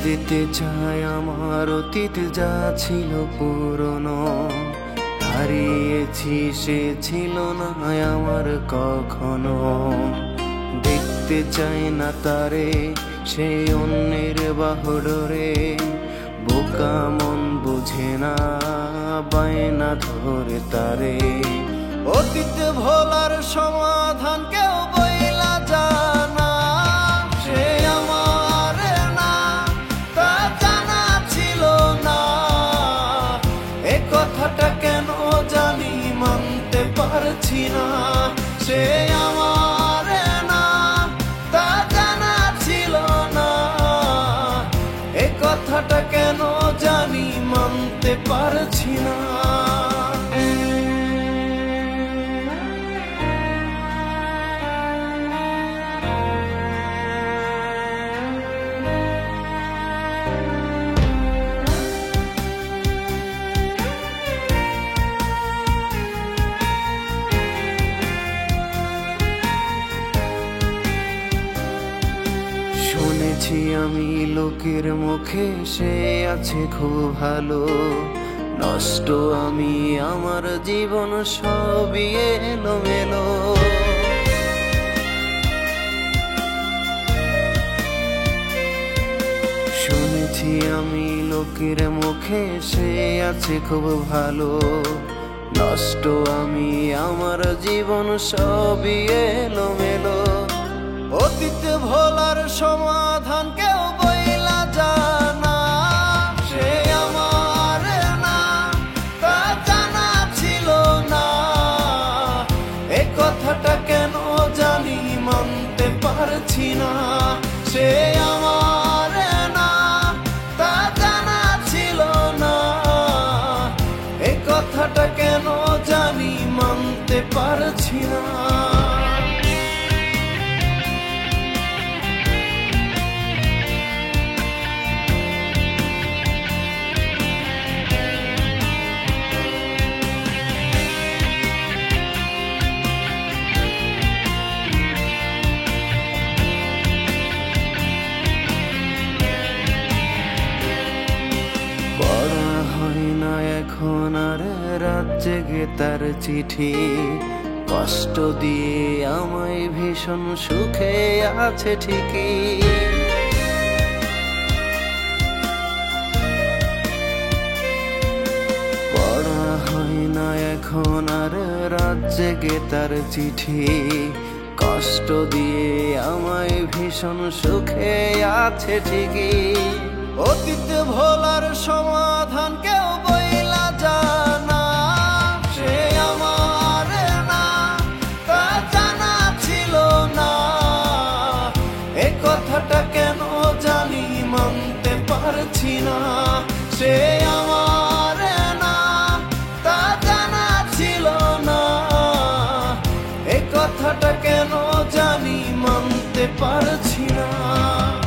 যেতে চাই আমার অতীত যা ছিল পুরনো, হারিয়েছি সে ছিল না আমার কখনো। দেখতে চাই না তারে সে অন্যের বাহুডোরে, বোকা মন বুঝে না বায়না ধরে তারে। অতীত ভোলার সমাধান কেউ বইলা জানা, সে আমার না তা জানা ছিল না। এ কথাটা কেন জানি মানতে পারছি না, সে আমার না তা জানা ছিল না। এ কথাটা কেন জানি মানতে পারছি না। শুনেছি আমি লোকের মুখে সে আছে খুব ভালো, নষ্ট আমি আমার জীবন সবই এলোমেলো। শুনেছি আমি লোকের মুখে সে আছে খুব ভালো, নষ্ট আমি আমার জীবন সবই এলোমেলো। অতীত ভোলার সমাধান কেউ বইলা জানা, সে আমার না তা জানা ছিল না। এ কথাটা কেন জানি মানতে পারছি না, সে আমার না তা জানা ছিল না। এ কথাটা কেন জানি মানতে পারছি না। এখন আর রাত জেগে তার চিঠি, কষ্ট দিয়ে আমায় ভীষণ সুখে আছে ঠিকই। পড়া হয় না এখন আর রাত জেগে তার চিঠি, কষ্ট দিয়ে আমায় ভীষণ সুখে আছে ঠিকই। অতীত ভোলার সমাধান কেউ বইলা জানা, সে আমার না তা জানা ছিল না। এ কথাটা কেন জানি মানতে পারছি না, সে আমার না তা জানা ছিল না। এ কথাটা কেন জানি মানতে পারছি না,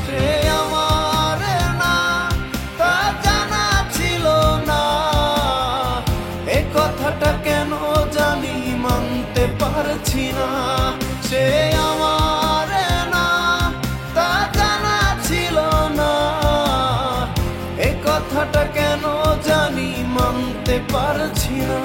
সে আমার না তা জানা ছিল না। এ কথাটা কেন জানি মানতে পারছি না, সে আমার না তা জানা ছিল না। এ কথাটা কেন জানি মানতে পারছি না।